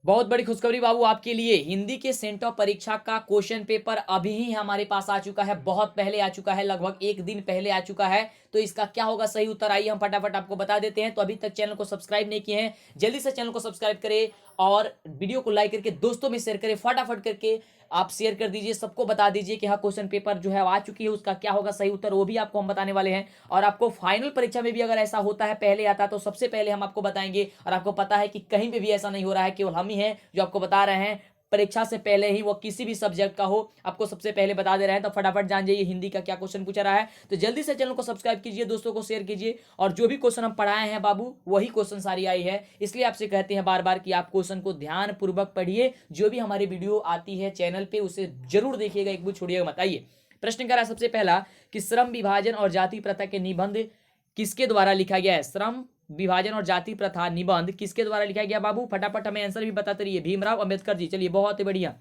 बहुत बड़ी खुशखबरी बाबू आपके लिए। हिंदी के सेंटॉप परीक्षा का क्वेश्चन पेपर अभी ही हमारे पास आ चुका है, बहुत पहले आ चुका है, लगभग एक दिन पहले आ चुका है। तो इसका क्या होगा सही उत्तर, आइए हम फटाफट आपको बता देते हैं। तो अभी तक चैनल को सब्सक्राइब नहीं किए हैं, जल्दी से चैनल को सब्सक्राइब करें और वीडियो को लाइक करके दोस्तों में शेयर करें, फटाफट करके आप शेयर कर दीजिए, सबको बता दीजिए कि हाँ क्वेश्चन पेपर जो है आ चुकी है, उसका क्या होगा सही उत्तर वो भी आपको हम बताने वाले हैं। और आपको फाइनल परीक्षा में भी अगर ऐसा होता है, पहले आता है, तो सबसे पहले हम आपको बताएंगे। और आपको पता है कि कहीं पे भी ऐसा नहीं हो रहा है, केवल हम ही हैं जो आपको बता रहे हैं। परीक्षा से पहले ही वो किसी भी सब्जेक्ट का हो, आपको सबसे पहले बता दे रहे हैं। तो फटाफट जान जाइए हिंदी का क्या क्वेश्चन पूछा रहा है। तो जल्दी से चैनल को सब्सक्राइब कीजिए, दोस्तों को शेयर कीजिए। और जो भी क्वेश्चन हम पढ़ाए हैं बाबू, वही क्वेश्चन सारी आई है, इसलिए आपसे कहते हैं बार बार कि आप क्वेश्चन को ध्यान पूर्वक पढ़िए। जो भी हमारी वीडियो आती है चैनल पे उसे जरूर देखिएगा, एक भी छोड़िएगा मत। आइए प्रश्न करा सबसे पहला कि श्रम विभाजन और जाति प्रथा के निबंध किसके द्वारा लिखा गया है। श्रम विभाजन और जाति प्रथा निबंध किसके द्वारा लिखा गया बाबू, फटाफट हमें आंसर भी बताते रहिए। भीमराव अंबेडकर जी। चलिए बहुत ही बढ़िया।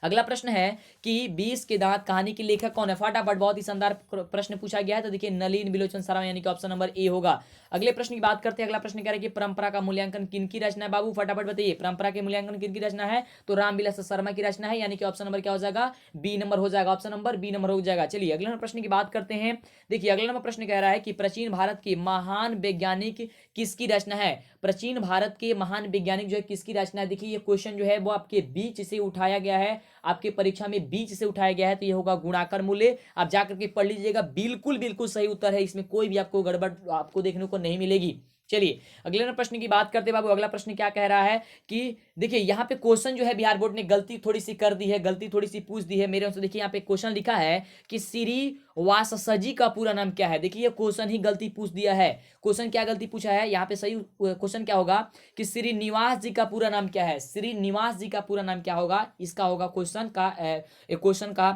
अगला प्रश्न है कि 20 के दांत कहानी के लेखक कौन है, फटाफट बहुत ही शानदार प्रश्न पूछा गया है। तो देखिए नलिन बिलोचन शर्मा, यानी कि ऑप्शन नंबर ए होगा। अगले प्रश्न की बात करते हैं। अगला प्रश्न कह रहा है कि परंपरा का मूल्यांकन किनकी रचना है बाबू, फटाफट बताइए। परंपरा के मूल्यांकन किनकी रचना है, तो रामविलास शर्मा की रचना है, यानी कि ऑप्शन नंबर क्या हो जाएगा, बी नंबर हो जाएगा। ऑप्शन नंबर बी नंबर हो जाएगा। चलिए अगले नंबर प्रश्न की बात करते हैं। देखिए अगला नंबर प्रश्न कह रहा है कि प्राचीन भारत के महान वैज्ञानिक किसकी रचना है। प्राचीन भारत के महान वैज्ञानिक जो है किसकी रचना है। देखिए ये क्वेश्चन जो है वो आपके बीच से उठाया गया है, आपके परीक्षा में बीच से उठाया गया है। तो ये होगा गुणाकर मूल्य, आप जाकर के पढ़ लीजिएगा, बिल्कुल बिल्कुल सही उत्तर है, इसमें कोई भी आपको गड़बड़ आपको देखने को नहीं मिलेगी। चलिए अगले प्रश्न की बात करते हैं बाबू। अगला प्रश्न क्या कह रहा है कि देखिए यहाँ पे क्वेश्चन जो है बिहार बोर्ड ने गलती थोड़ी सी कर दी है, गलती थोड़ी सी पूछ दी है मेरे से। देखिए यहाँ पे क्वेश्चन लिखा है कि श्री वासजी का पूरा नाम क्या है। देखिए ये क्वेश्चन ही गलती पूछ दिया है। क्वेश्चन क्या गलती पूछा है, यहाँ पे सही क्वेश्चन क्या होगा कि श्रीनिवास जी का पूरा नाम क्या है। श्रीनिवास जी का पूरा नाम क्या होगा, इसका होगा क्वेश्चन का क्वेश्चन का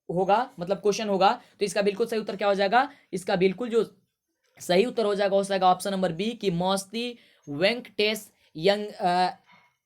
होगा, मतलब क्वेश्चन होगा। तो इसका बिल्कुल सही उत्तर क्या हो जाएगा, इसका बिल्कुल जो सही उत्तर हो जाएगा ऑप्शन नंबर बी की मौस्ती वेंकटेश यंग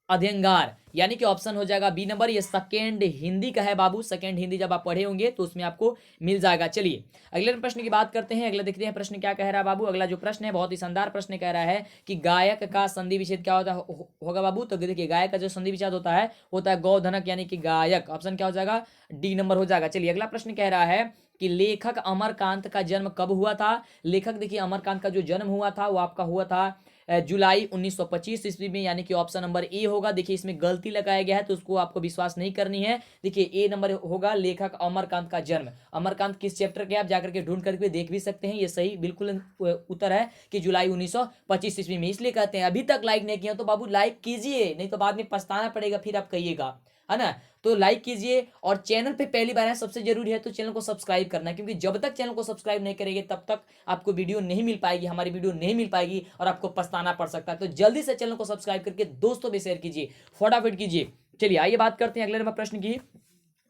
अध्यंगार, यानी कि ऑप्शन हो जाएगा बी नंबर। ये सेकेंड हिंदी का है बाबू, सेकेंड हिंदी जब आप पढ़े होंगे तो उसमें आपको मिल जाएगा। चलिए अगले प्रश्न की बात करते हैं। अगला देखते हैं प्रश्न क्या कह रहा है बाबू। अगला जो प्रश्न है बहुत ही शानदार प्रश्न कह रहा है कि गायक का संधि विच्छेद क्या होगा बाबू। तो देखिए गायक का जो संधि विच्छेद होता है गौधनक, यानी कि गायक। ऑप्शन क्या हो जाएगा, डी नंबर हो जाएगा। चलिए अगला प्रश्न कह रहा है कि लेखक अमरकांत का जन्म कब हुआ था। लेखक देखिए अमरकांत का जो जन्म हुआ था वो आपका हुआ था जुलाई 1925 ईस्वी में, यानी कि ऑप्शन नंबर ए होगा। देखिए इसमें गलती लगाया गया है तो उसको आपको विश्वास नहीं करनी है। देखिए ए नंबर होगा, लेखक अमरकांत का जन्म। अमरकांत किस चैप्टर के, आप जाकर के ढूंढ करके देख भी सकते हैं। ये सही बिल्कुल उत्तर है कि जुलाई 1925 ईस्वी में। इसलिए कहते हैं अभी तक लाइक नहीं किया तो बाबू लाइक कीजिए, नहीं तो बाद में पछताना पड़ेगा, फिर आप कहिएगा, है ना। तो लाइक कीजिए और चैनल पे पहली बार है, सबसे जरूरी है तो चैनल को सब्सक्राइब करना, क्योंकि जब तक चैनल को सब्सक्राइब नहीं करेंगे तब तक आपको वीडियो नहीं मिल पाएगी, हमारी वीडियो नहीं मिल पाएगी और आपको पछताना पड़ सकता है। तो जल्दी से चैनल को सब्सक्राइब करके दोस्तों में शेयर कीजिए, फटाफट कीजिए। चलिए आइए बात करते हैं अगले नंबर प्रश्न की।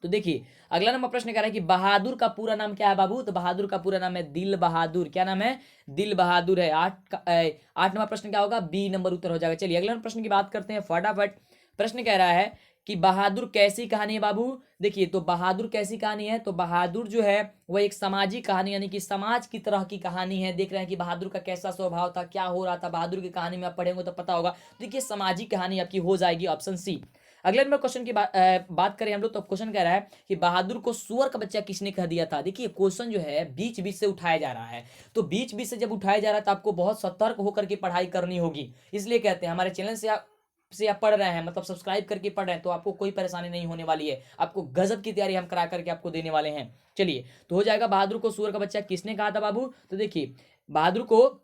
तो देखिए अगला नंबर प्रश्न कह रहा है कि बहादुर का पूरा नाम क्या है बाबू। तो बहादुर का पूरा नाम है दिल बहादुर। क्या नाम है, दिल बहादुर है। 8 नंबर प्रश्न क्या होगा, बी नंबर उत्तर हो जाएगा। चलिए अगला प्रश्न की बात करते हैं फटाफट। प्रश्न कह रहा है कि बहादुर कैसी कहानी है बाबू। देखिए तो बहादुर कैसी कहानी है, तो बहादुर जो है वह एक सामाजिक कहानी, यानी कि समाज की तरह की कहानी है। देख रहे हैं कि बहादुर का कैसा स्वभाव था, क्या हो रहा था बहादुर की कहानी में, आप पढ़ेंगे तो पता होगा। देखिए सामाजिक कहानी आपकी हो जाएगी, ऑप्शन सी। अगले नंबर क्वेश्चन की बात करें हम लोग, तो क्वेश्चन कह रहा है कि बहादुर को सुअर का बच्चा किसने कह दिया था। देखिए क्वेश्चन जो है बीच बीच से उठाया जा रहा है, तो बीच बीच से जब उठाया जा रहा है तो आपको बहुत सतर्क होकर के पढ़ाई करनी होगी। इसलिए कहते हैं हमारे चैनल से आप पढ़ रहे हैं, मतलब सब्सक्राइब करके पढ़ रहे हैं, तो आपको कोई परेशानी नहीं होने वाली है। आपको गजब की तैयारी हम करा करके आपको देने वाले हैं। चलिए तो हो जाएगा बहादुर को सुअर का बच्चा किसने कहा था बाबू। तो देखिए बहादुर को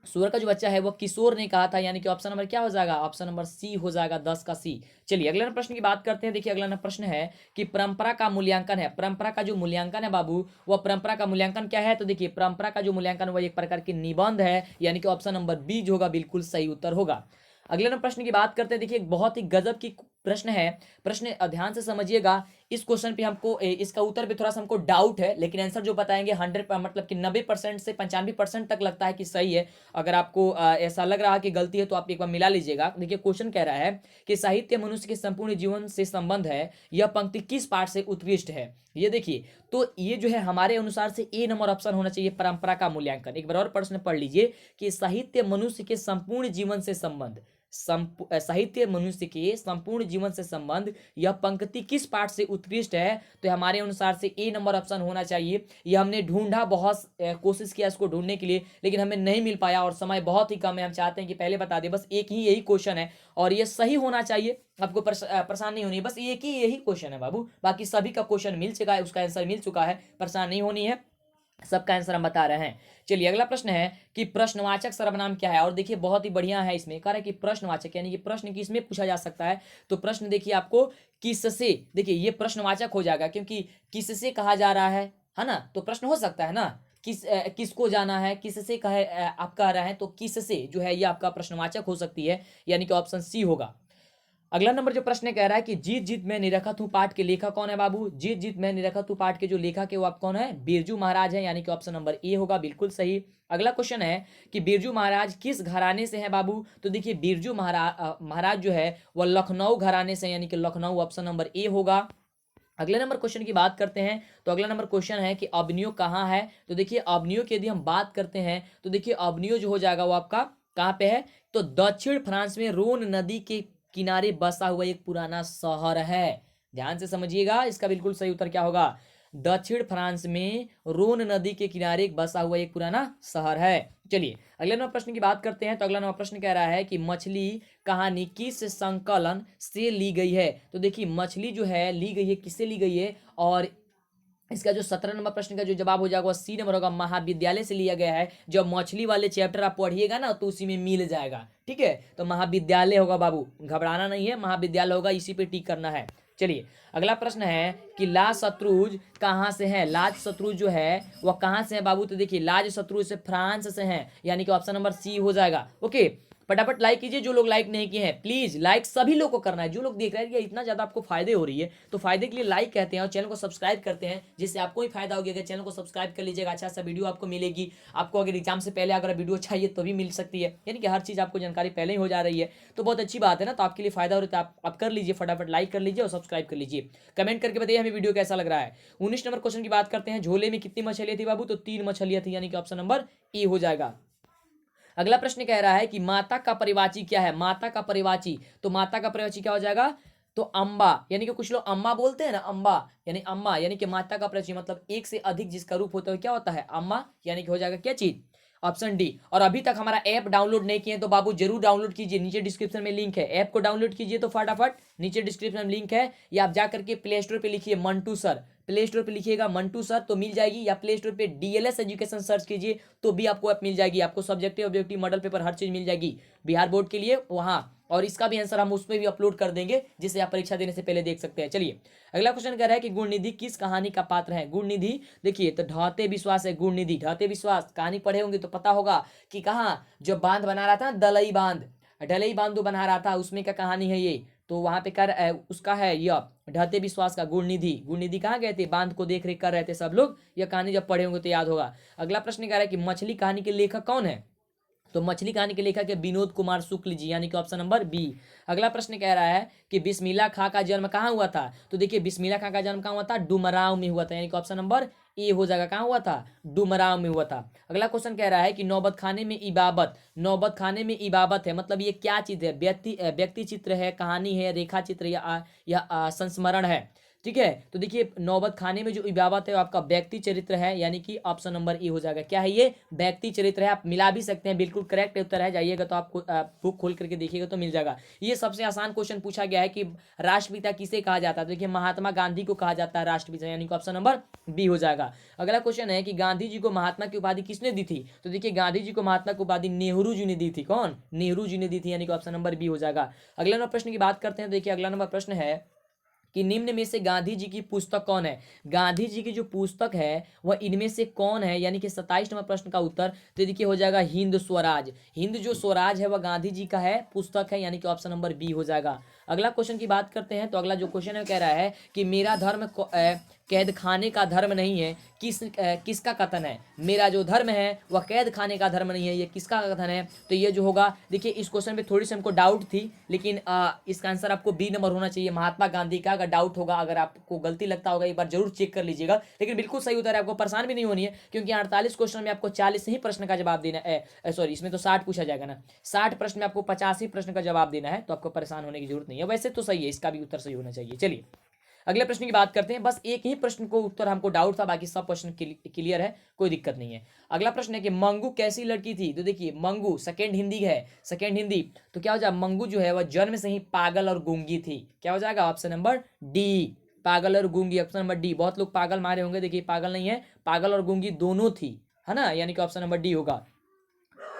सूअर का जो बच्चा है वो किशोर ने कहा था, यानी कि ऑप्शन नंबर क्या हो जाएगा, ऑप्शन नंबर सी हो जाएगा, 10 का सी। चलिए अगले प्रश्न की बात करते हैं। देखिए अगला प्रश्न है कि परंपरा का मूल्यांकन है। परंपरा का जो मूल्यांकन है बाबू, वह परंपरा का मूल्यांकन क्या है। तो देखिए परंपरा का जो मूल्यांकन वह एक प्रकार की निबंध है, यानी कि ऑप्शन नंबर बी जो होगा बिल्कुल सही उत्तर होगा। अगले प्रश्न की बात करते हैं। देखिए बहुत ही गजब की प्रश्न है, प्रश्न ध्यान से समझिएगा। इस क्वेश्चन पे हमको इसका उत्तर पे थोड़ा सा हमको डाउट है, लेकिन आंसर जो बताएंगे 100 मतलब कि 90% से 95% तक लगता है कि सही है। अगर आपको ऐसा लग रहा है कि गलती है तो आप एक बार मिला लीजिएगा। देखिए क्वेश्चन कह रहा है कि साहित्य मनुष्य के संपूर्ण जीवन से संबंध है, यह पंक्ति किस पाठ से उत्कृष्ट है। ये देखिए तो ये जो है हमारे अनुसार से ए नंबर ऑप्शन होना चाहिए, परंपरा का मूल्यांकन। एक बार और प्रश्न पढ़ लीजिए कि साहित्य मनुष्य के संपूर्ण जीवन से संबंध, साहित्य मनुष्य के संपूर्ण जीवन से संबंध, यह पंक्ति किस पाठ से उत्कृष्ट है? तो हमारे अनुसार से ए नंबर ऑप्शन होना चाहिए। ये हमने ढूंढा, बहुत कोशिश किया इसको ढूंढने के लिए, लेकिन हमें नहीं मिल पाया और समय बहुत ही कम है। हम चाहते हैं कि पहले बता दें, बस एक ही यही क्वेश्चन है और ये सही होना चाहिए, आपको परेशान नहीं होनी है। बस एक ही यही क्वेश्चन है बाबू, बाकी सभी का क्वेश्चन मिल चुका है, उसका आंसर मिल चुका है, परेशान नहीं होनी है, सबका आंसर हम बता रहे हैं। चलिए अगला प्रश्न है कि प्रश्नवाचक सर्वनाम क्या है? और देखिए बहुत ही बढ़िया है, इसमें कह रहा है कि प्रश्नवाचक यानी कि प्रश्न किसमें पूछा जा सकता है? तो प्रश्न देखिए आपको किससे, देखिए ये प्रश्नवाचक हो जाएगा क्योंकि किससे कहा जा रहा है ना, तो प्रश्न हो सकता है ना, किसको जाना है, किससे कहे आप कह रहे हैं, तो किससे जो है ये आपका प्रश्नवाचक हो सकती है, यानी कि ऑप्शन सी होगा। अगला नंबर जो प्रश्न कह रहा है कि जीत जीत मैं निरखत हूँ पाठ के लेखक कौन है बाबू? जीत जीत मैं निरखत हूँ पाठ के जो लेखक है वो आप कौन है? बिरजू महाराज है, यानी कि ऑप्शन नंबर ए होगा, बिल्कुल सही। अगला क्वेश्चन है कि बिरजू महाराज किस घराने से है बाबू? तो देखिए बिरजू महाराज जो है वह लखनऊ घराने से, यानी कि लखनऊ ऑप्शन नंबर ए होगा। अगले नंबर क्वेश्चन की बात करते हैं तो अगला नंबर क्वेश्चन है कि अबनियो कहाँ है? तो देखिए अबनियो की यदि हम बात करते हैं तो देखिए अबनियो जो हो जाएगा वो आपका कहाँ पे है? तो दक्षिण फ्रांस में रोन नदी के किनारे बसा हुआ एक पुराना शहर है। ध्यान से समझिएगा, इसका बिल्कुल सही उत्तर क्या होगा? दक्षिण फ्रांस में रोन नदी के किनारे बसा हुआ एक पुराना शहर है। चलिए अगले नंबर प्रश्न की बात करते हैं तो अगला नंबर प्रश्न कह रहा है कि मछली कहानी किस संकलन से ली गई है? तो देखिए मछली जो है ली गई है, किससे ली गई है? और इसका जो 17 नंबर प्रश्न का जो जवाब हो जाएगा वो सी नंबर होगा, महाविद्यालय से लिया गया है। जब मछली वाले चैप्टर आप पढ़िएगा ना तो उसी में मिल जाएगा, ठीक है? तो महाविद्यालय होगा बाबू, घबराना नहीं है, महाविद्यालय होगा, इसी पे टिक करना है। चलिए अगला प्रश्न है कि लाज शत्रुज कहाँ से है? लाज शत्रुज जो है वह कहाँ से है बाबू? तो देखिए लाज शत्रुज से फ्रांस से है, यानी कि ऑप्शन नंबर सी हो जाएगा। ओके, फटाफट लाइक कीजिए, जो लोग लाइक नहीं किए हैं प्लीज लाइक सभी लोग को करना है। जो लोग देख रहे हैं कि इतना ज्यादा आपको फायदे हो रही है तो फायदे के लिए लाइक कहते हैं और चैनल को सब्सक्राइब करते हैं, जिससे आपको ही फायदा होगा। अगर चैनल को सब्सक्राइब कर लीजिएगा, अच्छा सा वीडियो आपको मिलेगी। आपको अगर एग्जाम से पहले अगर वीडियो चाहिए तो भी मिल सकती है, यानी कि हर चीज आपको जानकारी पहले ही हो जा रही है, तो बहुत अच्छी बात है ना। तो आपके लिए फायदा हो रहा है तो आप कर लीजिए, फटाफट लाइक कर लीजिए और सब्सक्राइब कर लीजिए। कमेंट करके बताइए हमें वीडियो कैसा लग रहा है। 19 नंबर क्वेश्चन की बात करते हैं, झोले में कितनी मछलियां थी बाबू? तो 3 मछलियां थी, यानी कि ऑप्शन नंबर ए हो जाएगा। अगला प्रश्न कह रहा है कि माता का परिवाची क्या है? माता का परिवाची, तो माता का परिवाची क्या हो जाएगा? तो अम्बा, यानी कि कुछ लोग अम्मा बोलते हैं ना, अम्बा यानी अम्मा, यानी कि माता का परिवाची मतलब एक से अधिक जिसका रूप होता है क्या होता है? अम्मा, यानी कि हो जाएगा क्या चीज? Option D. और अभी तक हमारा ऐप डाउनलोड नहीं किए तो बाबू जरूर डाउनलोड कीजिए, नीचे डिस्क्रिप्शन में लिंक है, ऐप को डाउनलोड कीजिए तो फटाफट, नीचे डिस्क्रिप्शन में लिंक है, या आप जाकर के प्ले स्टोर पे लिखिए मंटू सर, प्ले स्टोर पे लिखिएगा मंटू सर तो मिल जाएगी, या प्ले स्टोर पे डीएलएस एजुकेशन सर्च कीजिए तो भी आपको ऐप मिल जाएगी। आपको सब्जेक्टिव ऑब्जेक्टिव मॉडल पेपर हर चीज मिल जाएगी बिहार बोर्ड के लिए वहां, और इसका भी आंसर हम उसमें भी अपलोड कर देंगे, जिसे आप परीक्षा देने से पहले देख सकते हैं। चलिए अगला क्वेश्चन कह रहा है कि गुणनिधि किस कहानी का पात्र है? गुणनिधि देखिए तो ढाते विश्वास है, गुणनिधि ढाते विश्वास कहानी पढ़े होंगे तो पता होगा कि कहाँ जो बांध बना रहा था, दलई बांध, ढलई बांध जो बना रहा था उसमें क्या कहानी है ये? तो वहां पे कर उसका है यह ढाते विश्वास का गुणनिधि। गुणनिधि कहाँ गए थे? बांध को देख रेख कर रहे थे सब लोग, यह कहानी जब पढ़े होंगे तो याद होगा। अगला प्रश्न कह रहा है कि मछली कहानी के लेखक कौन है? तो मछली कहानी के लेखक है विनोद कुमार शुक्ल जी, यानी कि ऑप्शन नंबर बी। अगला प्रश्न कह रहा है कि बिस्मिल्लाह खां का जन्म कहाँ हुआ था? तो देखिए बिस्मिल्लाह खां का जन्म कहाँ हुआ था? डुमरांव में हुआ था, यानी कि ऑप्शन नंबर ए हो जाएगा। कहाँ हुआ था? डुमरांव में हुआ था। अगला क्वेश्चन कह रहा है कि नौबत खाने में इबाबत, नौबत खाने में इबाबत है मतलब ये क्या चीज है? व्यक्ति चित्र है, कहानी है, रेखा चित्र या संस्मरण है, ठीक है? तो देखिए नौबत खाने में जो इबाबत है वो आपका व्यक्ति चरित्र है, यानी कि ऑप्शन नंबर ए हो जाएगा। क्या है ये? व्यक्ति चरित्र है। आप मिला भी सकते हैं, बिल्कुल करेक्ट उत्तर है, जाइएगा तो आपको बुक खोल करके देखिएगा तो मिल जाएगा। ये सबसे आसान क्वेश्चन पूछा गया है कि राष्ट्रपिता किसे कहा जाता है? तो देखिए महात्मा गांधी को कहा जाता है राष्ट्रपिता, यानी कि ऑप्शन नंबर बी हो जाएगा। अगला क्वेश्चन है कि गांधी जी को महात्मा की उपाधि किसने दी थी? तो देखिए गांधी जी को महात्मा की उपाधि नेहरू जी ने दी थी। कौन? नेहरू जी ने दी थी, यानी कि ऑप्शन नंबर बी हो जाएगा। अगला नंबर प्रश्न की बात करते हैं, देखिए अगला नंबर प्रश्न है कि निम्न में से गांधी जी की पुस्तक कौन है? गांधी जी की जो पुस्तक है वह इनमें से कौन है? यानी कि 27 नंबर प्रश्न का उत्तर तो देखिए हो जाएगा हिंद स्वराज। हिंद जो स्वराज है वह गांधी जी का है, पुस्तक है, यानी कि ऑप्शन नंबर बी हो जाएगा। अगला क्वेश्चन की बात करते हैं तो अगला जो क्वेश्चन है कह रहा है कि मेरा धर्म कैद खाने का धर्म नहीं है, किसका कथन है? मेरा जो धर्म है वह कैद खाने का धर्म नहीं है, ये किसका कथन है? तो ये जो होगा, देखिए इस क्वेश्चन पे थोड़ी सी हमको डाउट थी, लेकिन इसका आंसर आपको बी नंबर होना चाहिए, महात्मा गांधी का। अगर डाउट होगा, अगर आपको गलती लगता होगा, एक बार जरूर चेक कर लीजिएगा, लेकिन बिल्कुल सही उत्तर है, आपको परेशान भी नहीं होनी है, क्योंकि 48 क्वेश्चन में आपको 40 ही प्रश्न का जवाब देना है। सॉरी, इसमें तो 60 पूछा जाएगा ना, 60 प्रश्न में आपको 85 प्रश्न का जवाब देना है, तो आपको परेशान होने की जरूरत नहीं है। वैसे तो सही है, इसका भी उत्तर सही होना चाहिए। चलिए अगले प्रश्न की बात करते हैं। बस एक ही प्रश्न को उत्तर हमको डाउट था, बाकी सब प्रश्न क्लियर है, कोई दिक्कत नहीं है। अगला प्रश्न है कि मंगू कैसी लड़की थी? तो देखिए मंगू सेकंड हिंदी है, सेकंड हिंदी, तो क्या हो जाएगा? मंगू जो है वह जन्म से ही पागल और गूंगी थी। क्या हो जाएगा? ऑप्शन नंबर डी, पागल और गूंगी, ऑप्शन नंबर डी। बहुत लोग पागल मारे होंगे, देखिए पागल नहीं है, पागल और गूंगी दोनों थी, है ना, यानी कि ऑप्शन नंबर डी होगा।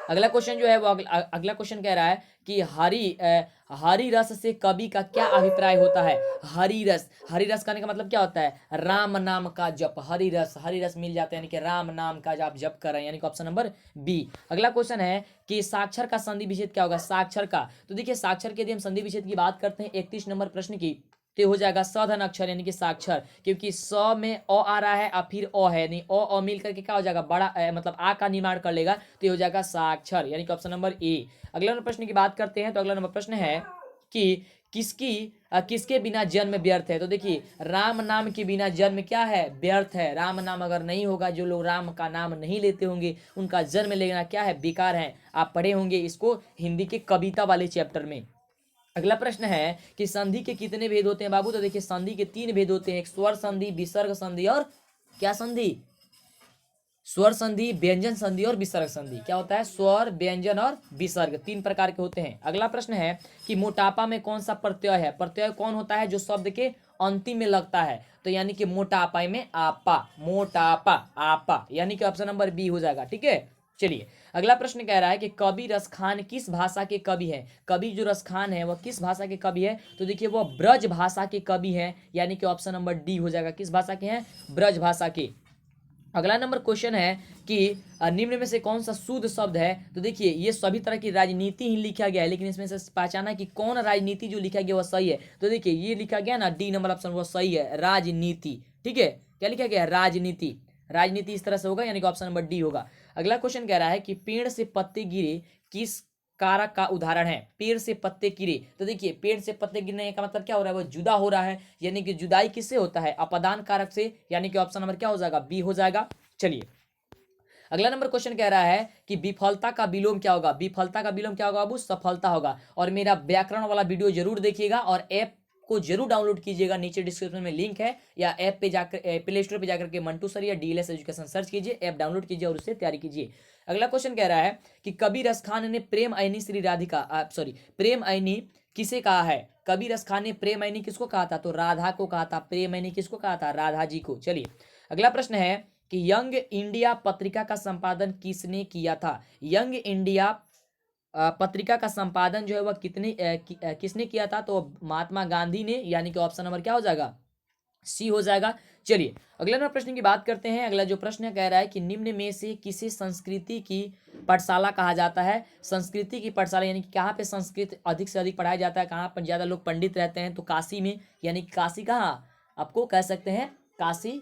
अगला क्वेश्चन जो है वो अगला क्वेश्चन कह रहा है कि हरि रस से कवि का क्या अभिप्राय होता है? हरि रस, हरि रस कहने का मतलब क्या होता है? राम नाम का जप, हरि रस मिल जाता है, यानी कि राम नाम का आप जप कर रहे हैं, यानी कि ऑप्शन नंबर बी। अगला क्वेश्चन है कि साक्षर का संधि विच्छेद क्या होगा? साक्षर का, तो देखिए साक्षर के यदि हम संधि विच्छेद की बात करते हैं 31 नंबर प्रश्न की, तो हो जाएगा सधन अक्षर, यानी कि साक्षर, क्योंकि स में अ आ रहा है और फिर अ है, नहीं अ मिल करके क्या हो जाएगा? बड़ा मतलब आ का निर्माण कर लेगा, तो ये हो जाएगा साक्षर, यानी कि ऑप्शन नंबर ए। अगला नंबर प्रश्न की बात करते हैं, तो अगला नंबर प्रश्न है कि किसके बिना जन्म व्यर्थ है? तो देखिए राम नाम के बिना जन्म क्या है? व्यर्थ है। राम नाम अगर नहीं होगा, जो लोग राम का नाम नहीं लेते होंगे, उनका जन्म लेना क्या है? बेकार है। आप पढ़े होंगे इसको हिंदी के कविता वाले चैप्टर में। अगला प्रश्न है कि संधि के कितने भेद होते हैं बाबू? तो देखिए संधि के 3 भेद होते हैं, एक स्वर संधि, विसर्ग संधि और क्या संधि? स्वर संधि, व्यंजन संधि और विसर्ग संधि। क्या होता है? स्वर, व्यंजन और विसर्ग, 3 प्रकार के होते हैं। अगला प्रश्न है कि मोटापा में कौन सा प्रत्यय है? प्रत्यय कौन होता है जो शब्द के अंतिम में लगता है? तो यानी कि मोटापा में आपा, मोटापा आपा, यानी कि ऑप्शन नंबर बी हो जाएगा। ठीक है, चलिए अगला प्रश्न कह रहा है कि कवि रसखान किस भाषा के कवि है? कवि जो रसखान है वह किस भाषा के कवि है? तो देखिए वह ब्रज भाषा के कवि है, यानी कि ऑप्शन नंबर डी हो जाएगा। किस भाषा के हैं? ब्रज भाषा के। अगला नंबर क्वेश्चन है कि निम्न में से कौन सा शुद्ध शब्द है? तो देखिए ये सभी तरह की राजनीति ही लिखा गया है, लेकिन इसमें से पहचाना कि कौन राजनीति जो लिखा गया वह सही है। तो देखिए ये लिखा गया ना, डी नंबर ऑप्शन वो सही है, राजनीति। ठीक है, क्या लिखा गया है? राजनीति, राजनीति इस तरह से होगा, यानी कि ऑप्शन नंबर डी होगा। अगला क्वेश्चन कह रहा है कि पेड़ से पत्ते गिरे किस कारक का उदाहरण है? पेड़ से पत्ते गिरे, तो देखिए पेड़ से पत्ते गिरने का मतलब क्या हो रहा है? वो जुदा हो रहा है, यानी कि जुदाई किससे होता है? अपादान कारक से, यानी कि ऑप्शन नंबर क्या हो जाएगा? बी हो जाएगा। चलिए अगला नंबर क्वेश्चन कह रहा है कि विफलता का विलोम क्या होगा? विफलता का विलोम क्या होगा बाबू? सफलता होगा। और मेरा व्याकरण वाला वीडियो जरूर देखिएगा और ऐप को जरूर डाउनलोड कीजिएगा, नीचे डिस्क्रिप्शन में लिंक है, या ऐप पे जाकर प्ले स्टोर पे जाकर के मंटू सर या डीएलएस एजुकेशन सर्च कीजिए, ऐप डाउनलोड कीजिए और उससे तैयारी कीजिए। अगला क्वेश्चन कह रहा है कि कबीर रसखान ने प्रेम आईनी श्री राधिका सॉरी प्रेम आईनी किसे कहा है? कबीर रसखान ने प्रेम आईनी किसको कहा था? तो राधा को कहा था। प्रेम आईनी किसको कहा था? राधा जी को। चलिए अगला प्रश्न है कि यंग इंडिया पत्रिका का संपादन किसने किया था? यंग इंडिया पत्रिका का संपादन जो है वह किसने किया था? तो महात्मा गांधी ने, यानी कि ऑप्शन नंबर क्या हो जाएगा? सी हो जाएगा। चलिए अगला नंबर प्रश्न की बात करते हैं। अगला जो प्रश्न कह रहा है कि निम्न में से किसे संस्कृति की पाठशाला कहा जाता है? संस्कृति की पाठशाला यानी कि कहाँ पे संस्कृत अधिक से अधिक पढ़ाया जाता है, कहाँ पर ज्यादा लोग पंडित रहते हैं? तो काशी में, यानी कि काशी कहाँ आपको कह सकते हैं? काशी,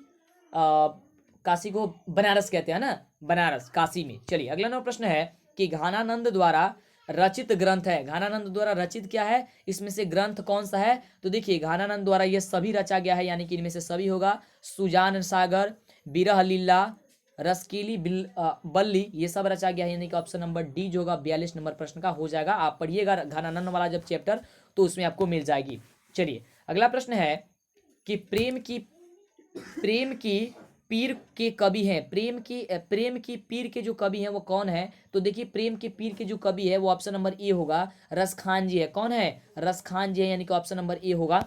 काशी को बनारस कहते हैं ना, बनारस, काशी में। चलिए अगला नंबर प्रश्न है कि घानानंद द्वारा रचित ग्रंथ है। घानानंद द्वारा रचित क्या है? इसमें से ग्रंथ कौन सा है? तो देखिए घानानंद द्वारा ये सभी रचा गया है, यानी कि इनमें से सभी होगा। सुजान सागर, विरह लीला, रसकीली बल्ली, ये सब रचा गया है, यानी कि ऑप्शन नंबर डी जो होगा 42 नंबर प्रश्न का हो जाएगा। आप पढ़िएगा घानानंद वाला जब चैप्टर, तो उसमें आपको मिल जाएगी। चलिए अगला प्रश्न है कि प्रेम की पीर के कवि हैं। प्रेम की पीर के जो कवि हैं वो कौन है? तो देखिए प्रेम के पीर के जो कवि है वो ऑप्शन नंबर ए होगा, रसखान जी है। कौन है? रसखान जी है, यानी कि ऑप्शन नंबर ए होगा।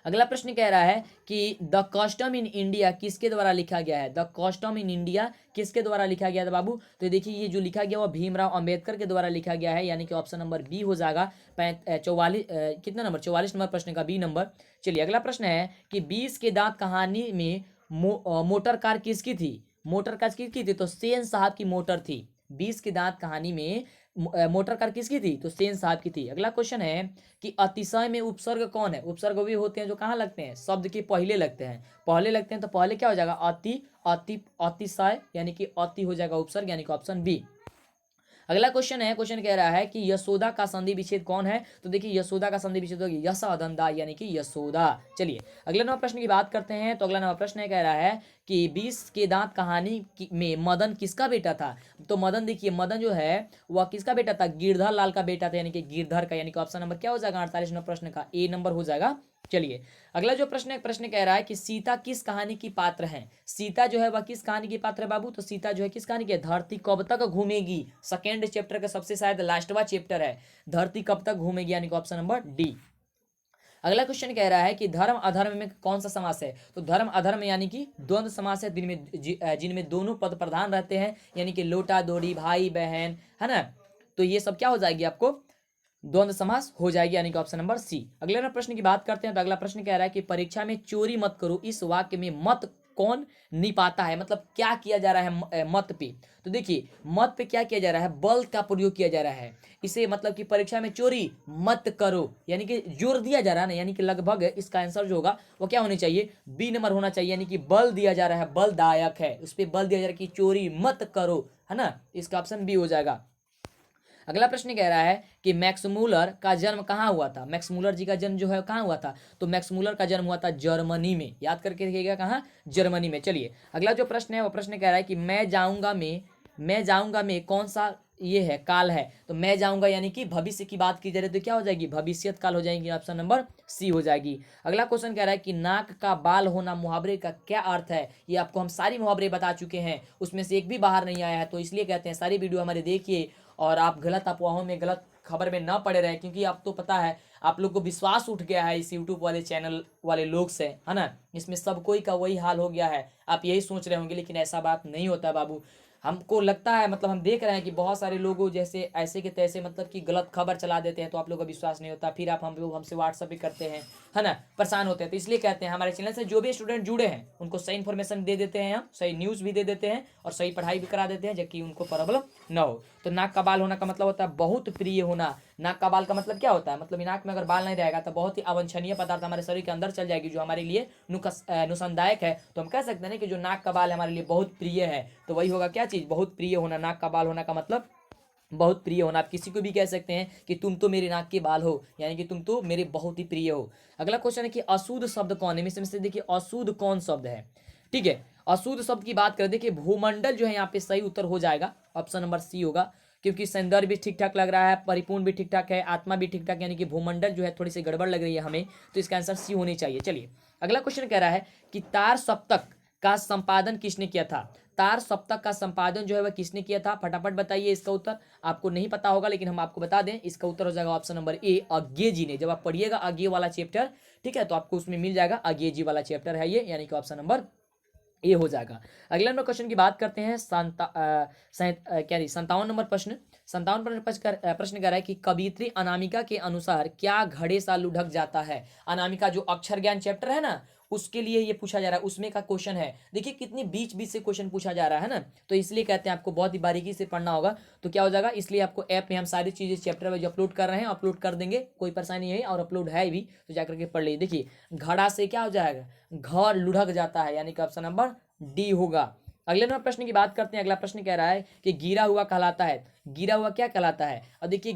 अगला प्रश्न कह रहा है कि द कस्टम इन इंडिया किसके द्वारा लिखा गया है? द कस्टम इन इंडिया किसके द्वारा लिखा गया था बाबू? तो देखिए ये जो लिखा गया वो भीमराव अंबेडकर के द्वारा लिखा गया है, यानी कि ऑप्शन नंबर बी हो जाएगा। 44 कितना नंबर? 44 नंबर प्रश्न का बी नंबर। चलिए अगला प्रश्न है कि 20 के दांत कहानी में मोटर कार किसकी थी? मोटर कार किसकी थी? तो सेन साहब की मोटर थी। 20 के दांत कहानी में मोटर कार किसकी थी? तो सेन साहब की थी। अगला क्वेश्चन है कि अतिशय में उपसर्ग कौन है? उपसर्ग भी होते हैं जो कहाँ लगते हैं? शब्द के पहले लगते हैं। पहले लगते हैं तो पहले क्या हो जाएगा? अति, अति, अतिशय यानी कि अति हो जाएगा उपसर्ग, यानी कि ऑप्शन बी। अगला क्वेश्चन है, क्वेश्चन कह रहा है कि यशोदा का संधि विच्छेद कौन है? तो देखिए यशोदा का संधि विच्छेद होगी यशोदा यानी कि यशोदा। चलिए अगले नंबर प्रश्न की बात करते हैं। तो अगला नंबर प्रश्न है, कह रहा है कि 20 के दांत कहानी में मदन किसका बेटा था? तो मदन देखिए, मदन जो है वह किसका बेटा था? गिरधर लाल का बेटा था, यानी कि गिरधर का, यानी कि ऑप्शन नंबर क्या हो जाएगा? 48 नंबर प्रश्न का ए नंबर हो जाएगा। चलिए अगला जो प्रश्न कह रहा है कि सीता किस कहानी की पात्र है? सीता जो है वह किस कहानी की पात्र है बाबू? तो सीता जो है किस कहानी की है? धरती कब तक घूमेगी, सेकेंड चैप्टर का सबसे शायद लास्टवा चैप्टर है, धरती कब तक घूमेगी, यानी कि ऑप्शन नंबर डी। अगला क्वेश्चन कह रहा है कि धर्म अधर्म में कौन सा समास है? तो धर्म अधर्म यानी कि द्वंद्व समास है, जिनमें दोनों पद प्रधान रहते हैं, यानी कि लोटा दोड़ी, भाई बहन, है ना। तो ये सब क्या हो जाएगी आपको? द्वंद्व समास हो जाएगी, यानी कि ऑप्शन नंबर सी। अगले प्रश्न की बात करते हैं। तो अगला प्रश्न कह रहा है कि परीक्षा में चोरी मत करो, इस वाक्य में मत कौन निपाता है? मतलब क्या किया जा रहा है मत पे? तो देखिए मत पे क्या किया जा रहा है? बल का प्रयोग किया जा रहा है। इसे मतलब कि परीक्षा में चोरी मत करो, यानी कि जोर दिया जा रहा है ना, यानी कि लगभग इसका आंसर जो होगा वो क्या होनी चाहिए? बी नंबर होना चाहिए, यानी कि बल दिया जा रहा है, बलदायक है, उस पर बल दिया जा रहा है कि चोरी मत करो, है ना। इसका ऑप्शन बी हो जाएगा। अगला प्रश्न कह रहा है कि मैक्स मूलर का जन्म कहाँ हुआ था? मैक्स मूलर जी का जन्म जो है कहाँ हुआ था? तो मैक्स मूलर का जन्म हुआ था जर्मनी में, याद करके रखिएगा कहाँ? जर्मनी में। चलिए अगला जो प्रश्न है वो प्रश्न कह रहा है कि मैं जाऊंगा में कौन सा ये है काल है? तो मैं जाऊंगा यानी कि भविष्य की बात की जा रही है, तो क्या हो जाएगी? भविष्यत काल हो जाएगी, ऑप्शन नंबर सी हो जाएगी। अगला क्वेश्चन कह रहा है कि नाक का बाल होना मुहावरे का क्या अर्थ है? ये आपको हम सारी मुहावरे बता चुके हैं, उसमें से एक भी बाहर नहीं आया है, तो इसलिए कहते हैं सारी वीडियो हमारे देखिए और आप गलत अफवाहों में, गलत खबर में ना पड़े रहे, क्योंकि आप तो पता है आप लोग को विश्वास उठ गया है इस यूट्यूब वाले चैनल वाले लोग से, है ना। इसमें सब कोई का वही हाल हो गया है, आप यही सोच रहे होंगे, लेकिन ऐसा बात नहीं होता बाबू। हमको लगता है, मतलब हम देख रहे हैं कि बहुत सारे लोगों जैसे ऐसे के तैसे मतलब कि गलत खबर चला देते हैं, तो आप लोग का विश्वास नहीं होता, फिर आप हम लोग हमसे व्हाट्सअप भी करते हैं, है ना, परेशान होते हैं। तो इसलिए कहते हैं हमारे चैनल से जो भी स्टूडेंट जुड़े हैं उनको सही इन्फॉर्मेशन दे देते हैं, हम सही न्यूज़ भी दे देते हैं और सही पढ़ाई भी करा देते हैं, जबकि उनको प्रॉब्लम ना हो। तो नाक का बाल होना का मतलब होता है बहुत प्रिय होना। नाक का बाल का मतलब क्या होता है? मतलब नाक में अगर बाल नहीं रहेगा तो बहुत ही अवांछनीय पदार्थ हमारे शरीर के अंदर चल जाएगी, जो हमारे लिए नुकसानदायक है। तो हम कह सकते हैं ना कि जो नाक का बाल हमारे लिए बहुत प्रिय है, तो वही होगा क्या चीज़? बहुत प्रिय होना। नाक का बाल होना का मतलब बहुत प्रिय होना। आप किसी को भी कह सकते हैं कि तुम तो मेरे नाक के बाल हो, यानी कि तुम तो मेरे बहुत ही प्रिय हो। अगला क्वेश्चन है कि अशुद्ध शब्द कौन है? में से देखिए अशुद्ध कौन शब्द है? ठीक है, अशुद्ध शब्द की बात करें, देखिए भूमंडल जो है यहाँ पे सही उत्तर हो जाएगा, ऑप्शन नंबर सी होगा, क्योंकि सौंदर्य भी ठीक ठाक लग रहा है, परिपूर्ण भी ठीक ठाक है, आत्मा भी ठीक ठाक, यानी कि भूमंडल जो है थोड़ी सी गड़बड़ लग रही है हमें, तो इसका आंसर सी होनी चाहिए। चलिए अगला क्वेश्चन कह रहा है कि तार सप्तक का संपादन किसने किया था? तार सप्तक का संपादन जो है वह किसने किया था? फटाफट बताइए इसका उत्तर। आपको नहीं पता होगा लेकिन हम आपको बता दें, इसका उत्तर हो जाएगा ऑप्शन नंबर ए, अज्ञे जी ने। जब आप पढ़िएगा अज्ञे वाला चैप्टर, ठीक है, तो आपको उसमें मिल जाएगा, अज्ञे जी वाला चैप्टर है ये, यानी कि ऑप्शन नंबर ये हो जाएगा। अगला नंबर क्वेश्चन की बात करते हैं, 57 नंबर प्रश्न। 57 प्रश्न कह रहा है कि कवियत्री अनामिका के अनुसार क्या घड़े सा लुढ़क जाता है? अनामिका जो अक्षर ज्ञान चैप्टर है ना, उसके लिए ये पूछा जा रहा है, उसमें का क्वेश्चन है। देखिए कितनी बीच बीच से क्वेश्चन पूछा जा रहा है ना, तो इसलिए कहते हैं आपको बहुत ही बारीकी से पढ़ना होगा। तो क्या हो जाएगा, इसलिए आपको ऐप में हम सारी चीजें चैप्टर वाइज अपलोड कर रहे हैं, अपलोड कर देंगे, कोई परेशानी नहीं है, और अपलोड है भी, तो जाकर के पढ़ लीजिए। देखिए घड़ा से क्या हो जाएगा? घर लुढ़क जाता है, यानी कि ऑप्शन नंबर डी होगा। अगले नंबर प्रश्न की बात करते हैं। अगला प्रश्न कह रहा है कि गिरा हुआ कहलाता है, गिरा हुआ क्या कहलाता है? और देखिए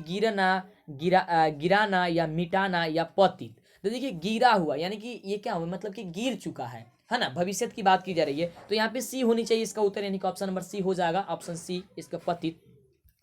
गिराना या मिटाना या पतित। तो देखिए गिरा हुआ यानी कि ये क्या हुआ, मतलब कि गिर चुका है ना, भविष्य की बात की जा रही है, तो यहाँ पे सी होनी चाहिए इसका उत्तर, यानी कि ऑप्शन नंबर सी हो जाएगा, ऑप्शन सी इसका पतित।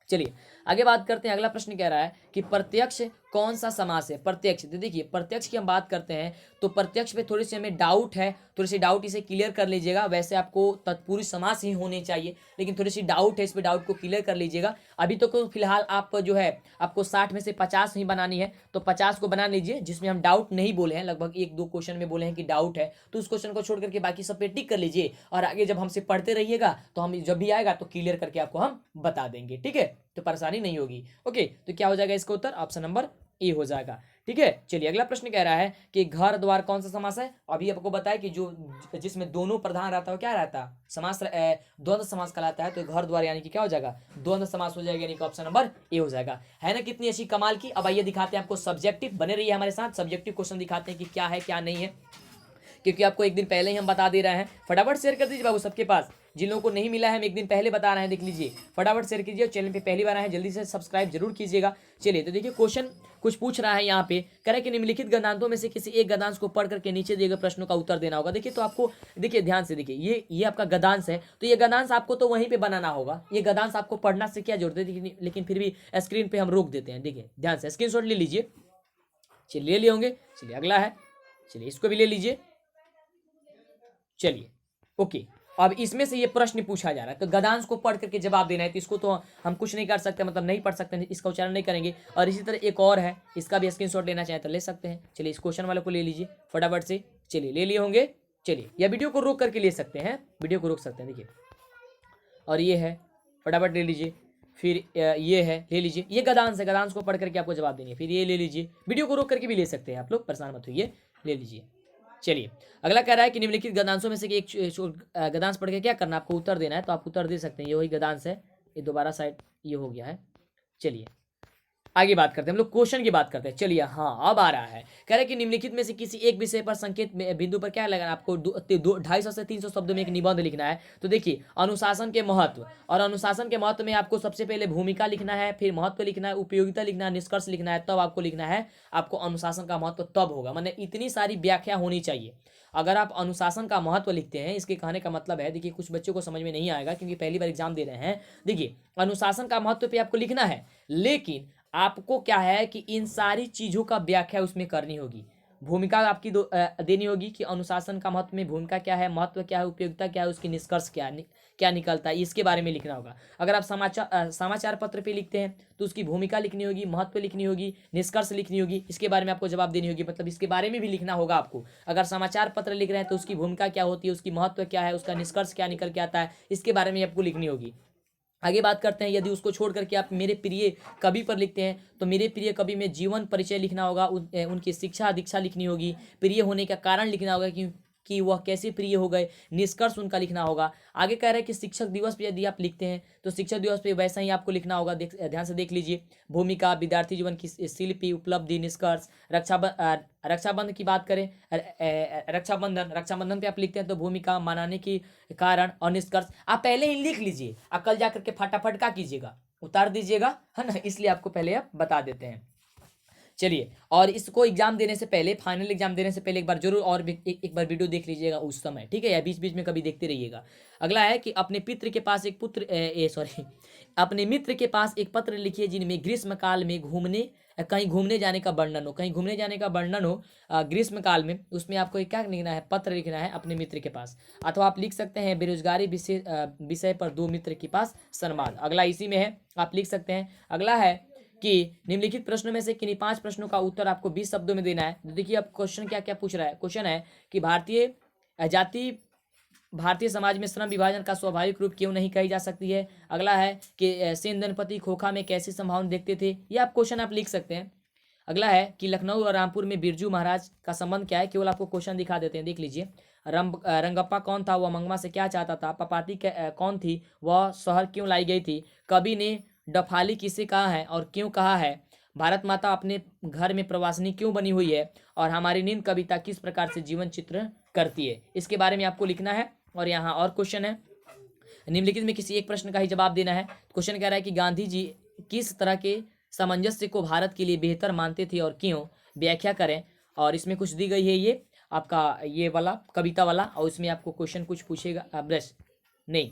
चलिए आगे बात करते हैं। अगला प्रश्न कह रहा है कि प्रत्यक्ष कौन सा समास है? प्रत्यक्ष, तो देखिए प्रत्यक्ष की हम बात करते हैं, तो प्रत्यक्ष पे थोड़ी सी हमें डाउट है, थोड़ी सी डाउट इसे क्लियर कर लीजिएगा। वैसे आपको तत्पुरुष समास ही होने चाहिए, लेकिन थोड़ी सी डाउट है, इस पे डाउट को क्लियर कर लीजिएगा। अभी तो फिलहाल आप जो है आपको 60 में से 50 ही बनानी है, तो 50 को बना लीजिए, जिसमें हम डाउट नहीं बोले हैं, लगभग 1-2 क्वेश्चन में बोले हैं कि डाउट है, तो उस क्वेश्चन को छोड़ करके बाकी सब पे टिक कर लीजिए, और आगे जब हमसे पढ़ते रहिएगा तो हम जब भी आएगा तो क्लियर करके आपको हम बता देंगे, ठीक है, तो परेशानी नहीं होगी। ओके, तो क्या हो जाएगा इसका उत्तर? ऑप्शन नंबर ए हो जाएगा। ठीक है। चलिए अगला प्रश्न कह रहा है कि घर द्वार कौन सा समास है। अभी आपको बताया कि जो जिसमें दोनों प्रधान रहता है क्या रहता है, समास द्वंद्व समास कहलाता है। तो घर द्वार यानी कि क्या हो जाएगा, द्वंद्व समास हो जाएगा, यानी कि ऑप्शन नंबर ए हो जाएगा। है ना कितनी अच्छी कमाल की। अब आइए दिखाते हैं आपको सब्जेक्टिव, बने रहिए हमारे साथ, सब्जेक्टिव क्वेश्चन दिखाते हैं कि क्या है क्या नहीं है, क्योंकि आपको एक दिन पहले ही हम बता दे रहे हैं। फटाफट शेयर कर दीजिए बाबू सबके पास, जिन लोगों को नहीं मिला है हम एक दिन पहले बता रहे हैं, देख लीजिए फटाफट शेयर कीजिए। चैनल पे पहली बार आए हैं जल्दी से सब्सक्राइब जरूर कीजिएगा। चलिए तो देखिए क्वेश्चन कुछ पूछ रहा है यहाँ पे, कह रहा है कि निम्नलिखित गद्यांशों में से किसी एक गद्यांश को पढ़ करके नीचे दिए गए प्रश्नों का उत्तर देना होगा। देखिए तो आपको देखिए ध्यान से देखिए, ये आपका गद्यांश है, तो ये गद्यांश आपको तो वहीं पे बनाना होगा। ये गद्यांश आपको पढ़ना से क्या जरूरत है, लेकिन फिर भी स्क्रीन पे हम रोक देते हैं। देखिए ध्यान से स्क्रीनशॉट ले लीजिए। चलिए ले लिए होंगे। चलिए अगला है, चलिए इसको भी ले लीजिए। चलिए ओके, अब इसमें से ये प्रश्न पूछा जा रहा है, तो गद्यांश को पढ़ करके जवाब देना है। तो इसको तो हम कुछ नहीं कर सकते, मतलब नहीं पढ़ सकते, इसका उच्चारण नहीं करेंगे। और इसी तरह एक और है, इसका भी स्क्रीनशॉट लेना चाहे तो ले सकते हैं। चलिए इस क्वेश्चन वाले को ले लीजिए फटाफट से। चलिए ले लिए होंगे। चलिए या वीडियो को रोक करके ले सकते हैं, वीडियो को रोक सकते हैं। देखिए और ये है, फटाफट ले लीजिए। फिर ये है, ले लीजिए। ये गद्यांश है, गद्यांश को पढ़ करके आपको जवाब देंगे। फिर ये ले लीजिए, वीडियो को रोक करके भी ले सकते हैं आप लोग, परेशान मत होइए, ले लीजिए। चलिए अगला कह रहा है कि निम्नलिखित गद्यांशों में से एक गद्यांश पढ़ के क्या करना, आपको उत्तर देना है। तो आप उत्तर दे सकते हैं, ये वही गद्यांश है। ये दोबारा साइड ये हो गया है। चलिए आगे बात करते हैं, हम लोग क्वेश्चन की बात करते हैं। चलिए हाँ अब आ रहा है, कह रहे हैं कि निम्नलिखित में से किसी एक विषय पर संकेत बिंदु पर क्या लगाना, आपको 250 से 300 शब्दों में एक निबंध लिखना है। तो देखिए अनुशासन के महत्व, और अनुशासन के महत्व में आपको सबसे पहले भूमिका लिखना है, फिर महत्व लिखना है, उपयोगिता लिखना है, निष्कर्ष लिखना है, तब आपको लिखना है आपको अनुशासन का महत्व तब होगा। मैंने इतनी सारी व्याख्या होनी चाहिए। अगर आप अनुशासन का महत्व लिखते हैं, इसके कहने का मतलब है, देखिए कुछ बच्चों को समझ में नहीं आएगा क्योंकि पहली बार एग्जाम दे रहे हैं। देखिए अनुशासन का महत्व पे आपको लिखना है, लेकिन आपको क्या है कि इन सारी चीजों का व्याख्या उसमें करनी होगी। भूमिका आपकी देनी होगी कि अनुशासन का महत्व में भूमिका क्या है, महत्व क्या है, उपयोगिता क्या है, उसकी निष्कर्ष क्या निकलता है, इसके बारे में लिखना होगा। अगर आप समाचार पत्र पे लिखते हैं तो उसकी भूमिका लिखनी होगी, महत्व लिखनी होगी, निष्कर्ष लिखनी होगी, इसके बारे में आपको जवाब देनी होगी, मतलब इसके बारे में भी लिखना होगा आपको। अगर समाचार पत्र लिख रहे हैं तो उसकी भूमिका क्या होती है, उसकी महत्व क्या है, उसका निष्कर्ष क्या निकल के आता है, इसके बारे में आपको लिखनी होगी। आगे बात करते हैं, यदि उसको छोड़ करके आप मेरे प्रिय कवि पर लिखते हैं तो मेरे प्रिय कवि में जीवन परिचय लिखना होगा, उनकी शिक्षा दीक्षा लिखनी होगी, प्रिय होने का कारण लिखना होगा कि वह कैसे प्रिय हो गए, निष्कर्ष उनका लिखना होगा। आगे कह रहे हैं कि शिक्षक दिवस पे यदि आप लिखते हैं तो शिक्षक दिवस पे वैसा ही आपको लिखना होगा। ध्यान से देख लीजिए, भूमिका, विद्यार्थी जीवन की शिल्पी, उपलब्धि, निष्कर्ष। रक्षाबंधन की बात करें, रक्षाबंधन पे आप लिखते हैं तो भूमिका, मनाने की कारण और निष्कर्ष आप पहले ही लिख लीजिए। आप कल जा करके फटाफट क्या कीजिएगा, उतार दीजिएगा, है ना, इसलिए आपको पहले आप बता देते हैं। चलिए और इसको एग्जाम देने से पहले, फाइनल एग्जाम देने से पहले एक बार जरूर और एक बार वीडियो देख लीजिएगा उस समय, ठीक है, या बीच बीच में कभी देखते रहिएगा। अगला है कि अपने पित्र के पास एक अपने मित्र के पास एक पत्र लिखिए जिनमें ग्रीष्म काल में कहीं घूमने जाने का वर्णन हो, कहीं घूमने जाने का वर्णन हो ग्रीष्म काल में। उसमें आपको क्या लिखना है, पत्र लिखना है अपने मित्र के पास। अथवा आप लिख सकते हैं बेरोजगारी विषय पर 2 मित्र के पास संवाद, अगला इसी में है, आप लिख सकते हैं। अगला है कि निम्नलिखित प्रश्नों में से किन्हीं 5 प्रश्नों का उत्तर आपको 20 शब्दों में देना है। तो देखिए अब क्वेश्चन क्या क्या पूछ रहा है। क्वेश्चन है कि भारतीय समाज में श्रम विभाजन का स्वाभाविक रूप क्यों नहीं कही जा सकती है। अगला है कि सेन दंपति खोखा में कैसी संभावना देखते थे, ये आप क्वेश्चन आप लिख सकते हैं। अगला है कि लखनऊ और रामपुर में बिरजू महाराज का संबंध क्या है, केवल आपको क्वेश्चन दिखा देते हैं, देख लीजिए। रंगप्पा कौन था, वह मंगमा से क्या चाहता था। पपाती कौन थी, वह शहर क्यों लाई गई थी। कवि ने डफाली किसे कहा है और क्यों कहा है। भारत माता अपने घर में प्रवासिनी क्यों बनी हुई है, और हमारी नींद कविता किस प्रकार से जीवन चित्र करती है, इसके बारे में आपको लिखना है। और यहाँ और क्वेश्चन है, निम्नलिखित में किसी एक प्रश्न का ही जवाब देना है। क्वेश्चन कह रहा है कि गांधी जी किस तरह के सामंजस्य को भारत के लिए बेहतर मानते थे और क्यों, व्याख्या करें। और इसमें कुछ दी गई है, ये आपका ये वाला कविता वाला, और इसमें आपको क्वेश्चन कुछ पूछेगा, ब्रश नहीं,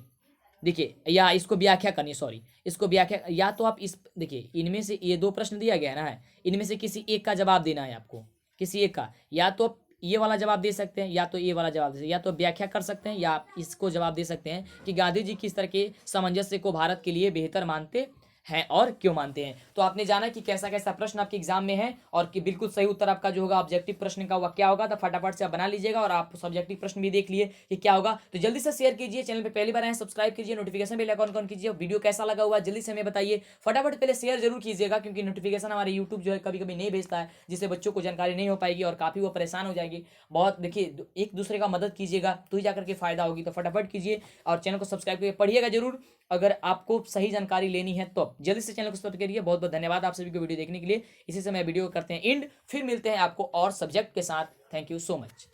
देखिए या इसको व्याख्या करनी, सॉरी इसको व्याख्या, या तो आप इस देखिए इनमें से ये 2 प्रश्न दिया गया है ना, है इनमें से किसी एक का जवाब देना है आपको, किसी एक का, या तो आप ये वाला जवाब दे सकते हैं या तो ये वाला जवाब दे सकते हैं, या तो व्याख्या कर सकते हैं या आप इसको जवाब दे सकते हैं कि गांधी जी किस तरह के सामंजस्य को भारत के लिए बेहतर मानते हैं और क्यों मानते हैं। तो आपने जाना कि कैसा कैसा प्रश्न आपके एग्जाम में है और कि बिल्कुल सही उत्तर आपका जो होगा ऑब्जेक्टिव प्रश्न का वह क्या होगा, तो फटाफट से आप बना लीजिएगा और आप सब्जेक्टिव प्रश्न भी देख लिए कि क्या होगा। तो जल्दी से शेयर कीजिए, चैनल पे पहली बार आए सब्सक्राइब कीजिए, नोटिफिकेशन बेल आइकन ऑन कीजिए। वीडियो कैसा लगा हुआ जल्दी से हमें बताइए, फटाफट पहले शेयर जरूर कीजिएगा क्योंकि नोटिफिकेशन हमारे यूट्यूब जो है कभी कभी नहीं भेजता है, जिससे बच्चों को जानकारी नहीं हो पाएगी और काफी वो परेशान हो जाएगी। बहुत देखिए एक दूसरे का मदद कीजिएगा तो ही जाकर के फायदा होगी। तो फटाफट कीजिए और चैनल को सब्सक्राइब करके पढ़िएगा जरूर अगर आपको सही जानकारी लेनी है तो। जल्दी से चैनल को सब्सक्राइब करिए। बहुत बहुत धन्यवाद आप सभी को वीडियो देखने के लिए। इसी समय वीडियो करते हैं एंड, फिर मिलते हैं आपको और सब्जेक्ट के साथ। Thank you so much.